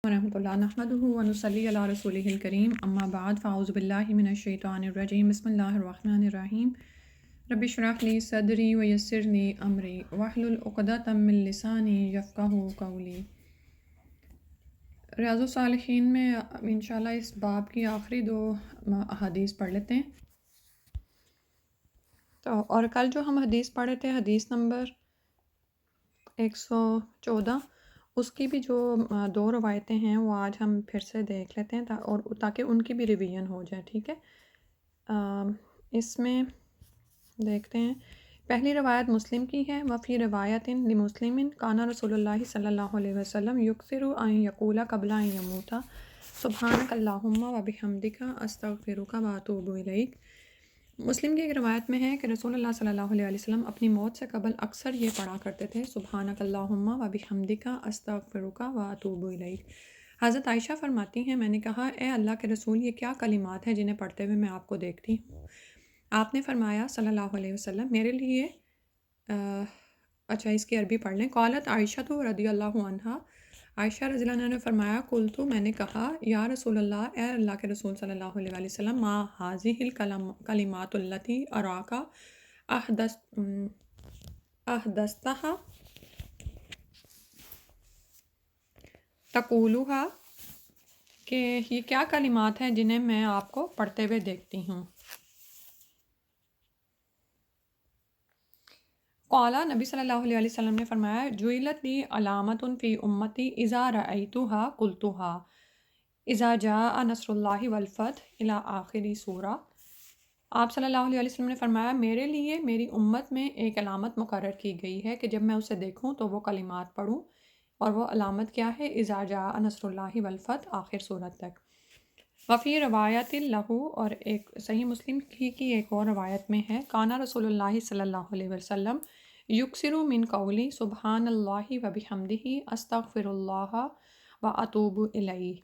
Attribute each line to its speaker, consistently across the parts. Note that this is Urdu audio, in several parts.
Speaker 1: ورحمۃ اللہ نحمدہ ونصلی علی رسولہ الکریم اما بعد فاعوذ باللہ من الشیطان الرجیم بسم اللہ الرحمن الرحیم رب اشرح لی صدری ویسر لی امری واحلل عقدۃ من لسانی یفقہوا قولی۔ ریاض الصالحین میں انشاءاللہ اس باب کی آخری دو احادیث پڑھ لیتے ہیں۔ تو اور کل جو ہم حدیث پڑھے تھے حدیث نمبر 114، اس کی بھی جو دو روایتیں ہیں وہ آج ہم پھر سے دیکھ لیتے ہیں اور تاکہ ان کی بھی ریویژن ہو جائے، ٹھیک ہے۔ اس میں دیکھتے ہیں، پہلی روایت مسلم کی ہے۔ وفی روایت لمسلم کان رسول اللہ صلی اللہ علیہ وسلم یکثر ان یقول قبل ان یموت سبحانک اللہم وبحمدک استغفرک واتوب الیک۔ مسلم کی ایک روایت میں ہے کہ رسول اللہ صلی اللہ علیہ وسلم اپنی موت سے قبل اکثر یہ پڑھا کرتے تھے، سبحانک اللہم وبحمدک استغفرک واتوب الیک۔ حضرت عائشہ فرماتی ہیں، میں نے کہا اے اللہ کے رسول، یہ کیا کلمات ہیں جنہیں پڑھتے ہوئے میں آپ کو دیکھتی ہوں؟ آپ نے فرمایا صلی اللہ علیہ وسلم میرے لیے اچھا اس کی عربی پڑھ لیں۔ قالت عائشہ تو رضی اللہ عنہا، عائشہ رضی اللہ عنہ نے فرمایا قلت میں نے کہا یا رسول اللہ، اے اللہ کے رسول صلی اللہ علیہ وسلم، ما هذه الکلمات التي اراک احدثتها تقولها، کہ یہ کیا کلمات ہیں جنہیں میں آپ کو پڑھتے ہوئے دیکھتی ہوں؟ قالا، نبی صلی اللہ علیہ وسلم نے فرمایا جعلت لی علامت فی امتی اذا رأیتها قلتها اذا جاء نصر اللہ والفتح الی آخر سورہ۔ آپ صلی اللہ علیہ وسلم نے فرمایا میرے لیے میری امت میں ایک علامت مقرر کی گئی ہے کہ جب میں اسے دیکھوں تو وہ کلمات پڑھوں، اور وہ علامت کیا ہے؟ اذا جاء نصر اللہ والفتح، آخر سورت تک۔ وفی روایت لہو، اور ایک صحیح مسلم کی ایک اور روایت میں ہے، کانا رسول اللہ صلی اللہ علیہ وسلم یکثر من قولی سبحان اللہ وبحمدہ استغفر اللہ واتوب الیہ،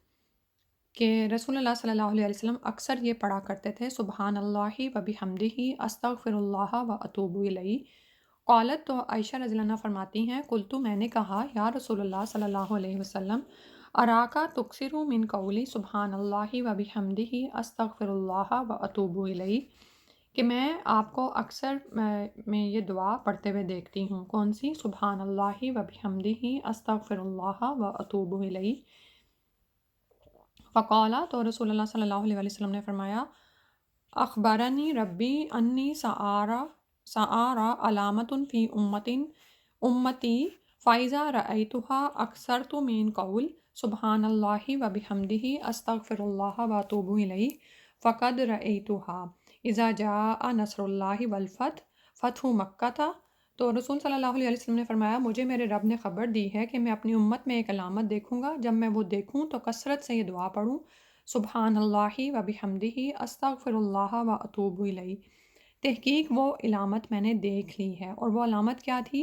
Speaker 1: کہ رسول اللہ صلی اللہ علیہ وسلم اکثر یہ پڑھا کرتے تھے، سبحان اللہ وبحمدہ استغفر اللہ واتوب الیہ۔ قالت، تو عائشہ رضی اللہ عنہ فرماتی ہیں قلت میں نے کہا یا رسول اللہ صلی اللہ علیہ وسلم اراکا تکثر من قولی سبحان اللہ وبحمدہ استغفر اللہ واتوب الیہ، کہ میں آپ کو اکثر میں یہ دعا پڑھتے ہوئے دیکھتی ہوں۔ کون سی؟ سبحان اللہ وبحمدہ استغفر اللہ واتوب الیہ۔ فقالا، تو رسول اللہ صلی اللہ علیہ وسلم نے فرمایا اخبرنی ربی انی سآرا علامت فی امتی فائزہ رأیتها اکثرت من قول سبحان اللہ وبحمدہ استغفر اللہ واتوب الیہ فقد رأیتها اذا جاء نصر اللہ والفتح فتح مکہ تھا۔ تو رسول صلی اللہ علیہ وسلم نے فرمایا مجھے میرے رب نے خبر دی ہے کہ میں اپنی امت میں ایک علامت دیکھوں گا، جب میں وہ دیکھوں تو کثرت سے یہ دعا پڑھوں، سبحان اللہ وبحمدہ استغفر اللہ واتوب الیہ۔ تحقیق وہ علامت میں نے دیکھ لی ہے، اور وہ علامت کیا تھی؟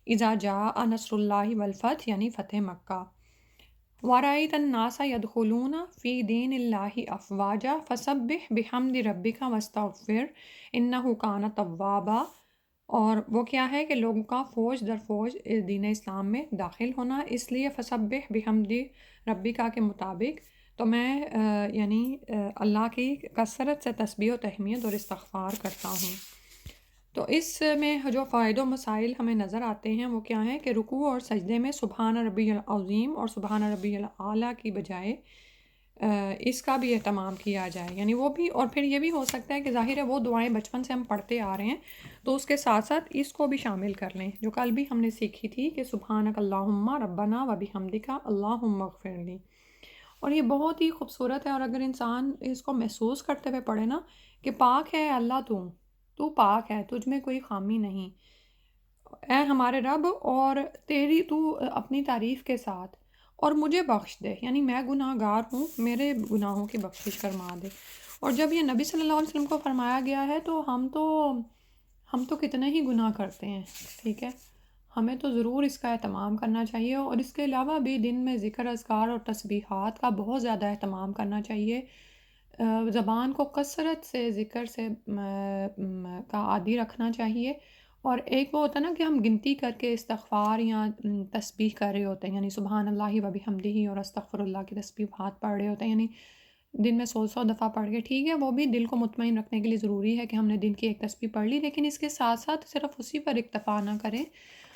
Speaker 1: اذا جاء نصر اللہ والفتح، یعنی فتح مکہ۔ وَرَأَيْتَ النَّاسَ يَدْخُلُونَ فِي دِينِ اللَّهِ أَفْوَاجًا فَسَبِّحْ بِحَمْدِ رَبِّكَ وَاسْتَغْفِرْ إِنَّهُ كَانَ تَوَّابًا۔ اور وہ کیا ہے کہ لوگوں کا فوج در فوج دین اسلام میں داخل ہونا، اس لیے فَسَبِّحْ بِحَمْدِ رَبِّكَ کے مطابق تو میں یعنی اللہ کی کثرت سے تسبیح و تحمید اور استغفار کرتا ہوں۔ تو اس میں جو فوائد و مسائل ہمیں نظر آتے ہیں وہ کیا ہیں کہ رکوع اور سجدے میں سبحان ربی العظیم اور سبحان ربی الاعلیٰ کی بجائے اس کا بھی اہتمام کیا جائے، یعنی وہ بھی، اور پھر یہ بھی ہو سکتا ہے کہ ظاہر ہے وہ دعائیں بچپن سے ہم پڑھتے آ رہے ہیں تو اس کے ساتھ ساتھ اس کو بھی شامل کر لیں، جو کل بھی ہم نے سیکھی تھی کہ سبحانک اللہم ربنا وبحمدک اللہم اغفر لی۔ اور یہ بہت ہی خوبصورت ہے، اور اگر انسان اس کو محسوس کرتے ہوئے پڑھے نا کہ پاک ہے اللہ تو پاک ہے، تجھ میں کوئی خامی نہیں، اے ہمارے رب، اور تیری تو اپنی تعریف کے ساتھ، اور مجھے بخش دے، یعنی میں گناہ گار ہوں، میرے گناہوں کی بخشش فرما دے۔ اور جب یہ نبی صلی اللہ علیہ وسلم کو فرمایا گیا ہے تو ہم تو کتنے ہی گناہ کرتے ہیں، ٹھیک ہے، ہمیں تو ضرور اس کا اہتمام کرنا چاہیے، اور اس کے علاوہ بھی دن میں ذکر اذکار اور تسبیحات کا بہت زیادہ اہتمام کرنا چاہیے۔ زبان کو کثرت سے ذکر سے کا عادی رکھنا چاہیے، اور ایک وہ ہوتا ہے نا کہ ہم گنتی کر کے استغفار یا تسبیح کر رہے ہوتے ہیں، یعنی سبحان اللہ و بحمدہ اور استغفر اللہ کی تسبیح ہاتھ پڑھ رہے ہوتے ہیں، یعنی دن میں 100 دفعہ پڑھ کے، ٹھیک ہے وہ بھی دل کو مطمئن رکھنے کے لیے ضروری ہے کہ ہم نے دن کی ایک تسبیح پڑھ لی، لیکن اس کے ساتھ ساتھ صرف اسی پر اکتفا نہ کریں،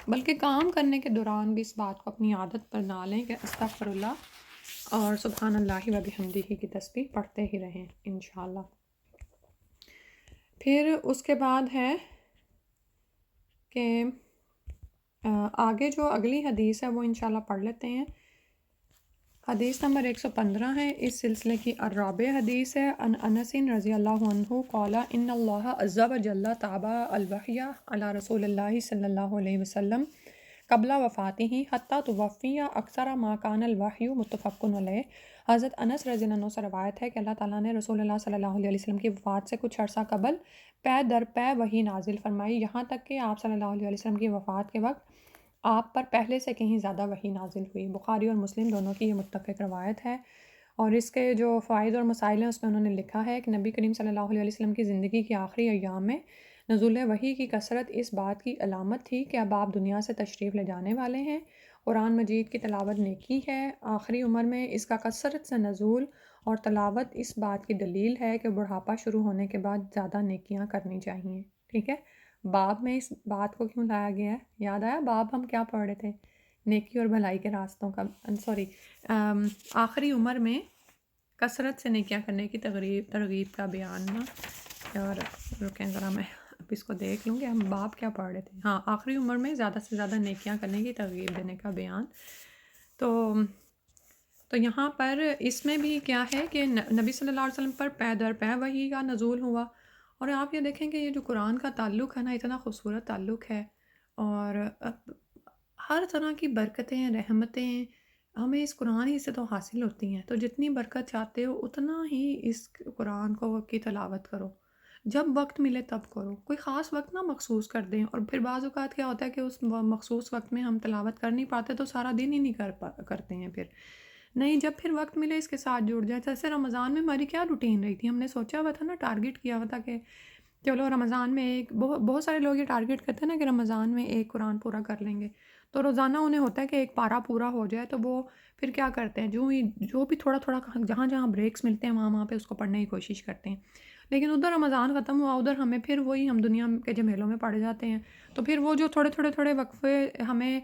Speaker 1: بلکہ کام کرنے کے دوران بھی اس بات کو اپنی عادت پر ڈالیں کہ استغفر اللہ اور سبحان اللہ و بحمدہ کی تسبیح پڑھتے ہی رہیں انشاءاللہ۔ پھر اس کے بعد ہے کہ آگے جو اگلی حدیث ہے وہ انشاءاللہ پڑھ لیتے ہیں۔ حدیث نمبر 115 ہے، اس سلسلے کی الرابع حدیث ہے۔ ان انس رضی اللہ عنہ قال ان اللہ عز وجل تابع الوحی علی رسول اللہ صلی اللہ علیہ وسلم قبل وفاتہ حتی توفی اکثر ما کان الوحی متفق علیہ۔ حضرت انس رضی اللہ عنہ سے روایت ہے کہ اللہ تعالیٰ نے رسول اللہ صلی اللہ علیہ وسلم کی وفات سے کچھ عرصہ قبل پے در پے وحی نازل فرمائی، یہاں تک کہ آپ صلی اللہ علیہ وسلم کی وفات کے وقت آپ پر پہلے سے کہیں زیادہ وحی نازل ہوئی۔ بخاری اور مسلم دونوں کی یہ متفق روایت ہے، اور اس کے جو فوائد اور مسائل ہیں اس میں انہوں نے لکھا ہے کہ نبی کریم صلی اللہ علیہ وسلم کی زندگی کے آخری ایام میں نزول وحی کی کثرت اس بات کی علامت تھی کہ اب آپ دنیا سے تشریف لے جانے والے ہیں۔ قرآن مجید کی تلاوت نیکی ہے، آخری عمر میں اس کا کثرت سے نزول اور تلاوت اس بات کی دلیل ہے کہ بڑھاپا شروع ہونے کے بعد زیادہ نیکیاں کرنی چاہیے، ٹھیک ہے۔ باب میں اس بات کو کیوں لایا گیا ہے؟ یاد آیا باب ہم کیا پڑھ رہے تھے؟ نیکی اور بھلائی کے راستوں کا، آخری عمر میں کثرت سے نیکیاں کرنے کی ترغیب کا بیان نا، اور رکیں ذرا میں اب اس کو دیکھ لوں کہ ہم باب کیا پڑھ رہے تھے۔ ہاں، آخری عمر میں زیادہ سے زیادہ نیکیاں کرنے کی ترغیب دینے کا بیان۔ تو یہاں پر اس میں بھی کیا ہے کہ نبی صلی اللہ علیہ وسلم پر پے در پے وحی کا نزول ہوا، اور آپ یہ دیکھیں کہ یہ جو قرآن کا تعلق ہے نا، اتنا خوبصورت تعلق ہے، اور ہر طرح کی برکتیں رحمتیں ہمیں اس قرآن ہی سے تو حاصل ہوتی ہیں۔ تو جتنی برکت چاہتے ہو اتنا ہی اس قرآن کو کی تلاوت کرو، جب وقت ملے تب کرو، کوئی خاص وقت نہ مخصوص کر دیں۔ اور پھر بعض اوقات کیا ہوتا ہے کہ اس مخصوص وقت میں ہم تلاوت کر نہیں پاتے تو سارا دن ہی نہیں کرتے ہیں، پھر نہیں، جب پھر وقت ملے اس کے ساتھ جڑ جائے۔ جیسے رمضان میں ہماری کیا روٹین رہی تھی، ہم نے سوچا ہوا تھا نا، ٹارگٹ کیا ہوا تھا کہ چلو رمضان میں ایک، بہت سارے لوگ یہ ٹارگٹ کرتے ہیں نا کہ رمضان میں ایک قرآن پورا کر لیں گے، تو روزانہ انہیں ہوتا ہے کہ ایک پارہ پورا ہو جائے، تو وہ پھر کیا کرتے ہیں، جو بھی تھوڑا تھوڑا جہاں جہاں بریکس ملتے ہیں وہاں پہ اس کو پڑھنے کی کوشش کرتے ہیں۔ لیکن ادھر رمضان ختم ہوا، ادھر ہمیں پھر وہی، ہم دنیا کے جھمیلوں میں پڑ جاتے ہیں، تو پھر وہ جو تھوڑے وقفے ہمیں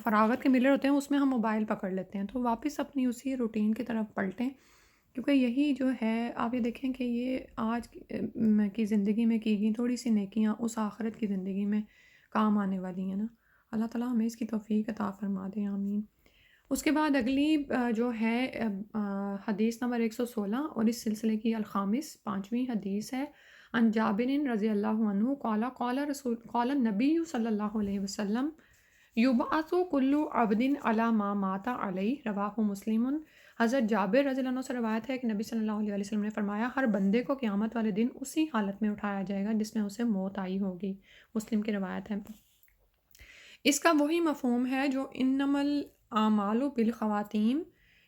Speaker 1: فراغت کے ملے ہوتے ہیں اس میں ہم موبائل پکڑ لیتے ہیں۔ تو واپس اپنی اسی روٹین کی طرف پلٹیں، کیونکہ یہی جو ہے، آپ یہ دیکھیں کہ یہ آج کی زندگی میں کی گئی تھوڑی سی نیکیاں اس آخرت کی زندگی میں کام آنے والی ہیں نا۔ اللہ تعالیٰ ہمیں اس کی توفیق عطا فرما دے، آمین۔ اس کے بعد اگلی جو ہے حدیث نمبر 116، اور اس سلسلے کی الخامس، پانچویں حدیث ہے۔ ان جابر رضی اللہ عنہ قال النبی صلی اللہ علیہ وسلم یبعث کل عبد علی ما مات علیہ، رواہ مسلم۔ حضرت جابر رضی اللہ عنہ سے روایت ہے کہ نبی صلی اللہ علیہ وسلم نے فرمایا، ہر بندے کو قیامت والے دن اسی حالت میں اٹھایا جائے گا جس میں اسے موت آئی ہوگی، مسلم کی روایت ہے۔ اس کا وہی مفہوم ہے جو انما الاعمال بالخواتیم،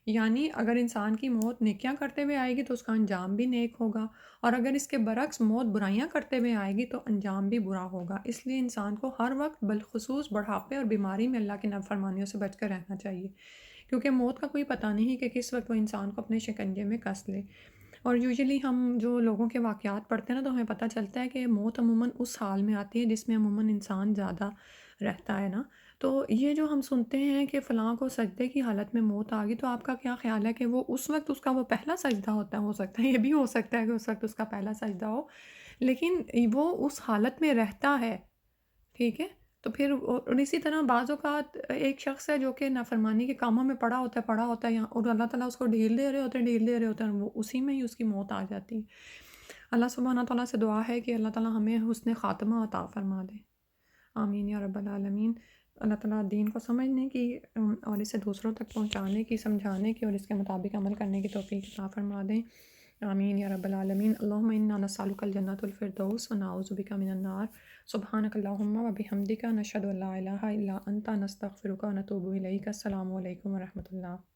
Speaker 1: یعنی اگر انسان کی موت نیکیاں کرتے ہوئے آئے گی تو اس کا انجام بھی نیک ہوگا، اور اگر اس کے برعکس موت برائیاں کرتے ہوئے آئے گی تو انجام بھی برا ہوگا۔ اس لیے انسان کو ہر وقت بالخصوص بڑھاپے اور بیماری میں اللہ کی نافرمانیوں سے بچ کر رہنا چاہیے، کیونکہ موت کا کوئی پتہ نہیں کہ کس وقت وہ انسان کو اپنے شکنجے میں کس لے۔ اور یوزلی ہم جو لوگوں کے واقعات پڑھتے ہیں نا، تو ہمیں پتہ چلتا ہے کہ موت عموماً اس حال میں آتی ہے جس میں عموماً انسان زیادہ رہتا ہے نا۔ تو یہ جو ہم سنتے ہیں کہ فلاں کو سجدے کی حالت میں موت آ گئی، تو آپ کا کیا خیال ہے کہ وہ اس وقت اس کا وہ پہلا سجدہ ہوتا ہے؟ ہو سکتا ہے، یہ بھی ہو سکتا ہے کہ اس وقت اس کا پہلا سجدہ ہو، لیکن وہ اس حالت میں رہتا ہے، ٹھیک ہے۔ تو پھر اور اسی طرح بعض اوقات ایک شخص ہے جو کہ نافرمانی کے کاموں میں پڑا ہوتا ہے اور اللہ تعالیٰ اس کو ڈھیل دے رہے ہوتے ہیں، وہ اسی میں ہی اس کی موت آ جاتی ہے۔ اللہ سبحانہ تعالیٰ سے دعا ہے کہ اللہ تعالیٰ ہمیں حسن خاتمہ عطا فرما دے، آمین یا رب العالمین۔ اللہ تعالیٰ دین کو سمجھنے کی اور اسے دوسروں تک پہنچانے کی، سمجھانے کی، اور اس کے مطابق عمل کرنے کی توفیق عطا فرما دیں، آمین یا رب العالمین۔ اللہم انا نسألک الجنۃ الفردوس ونعوذ بک من النار، سبحانک اللہم وبحمدک، نشہد ان لا الہ الا انت، نستغفرک ونتوب الیک۔ السلام علیکم ورحمۃ اللہ۔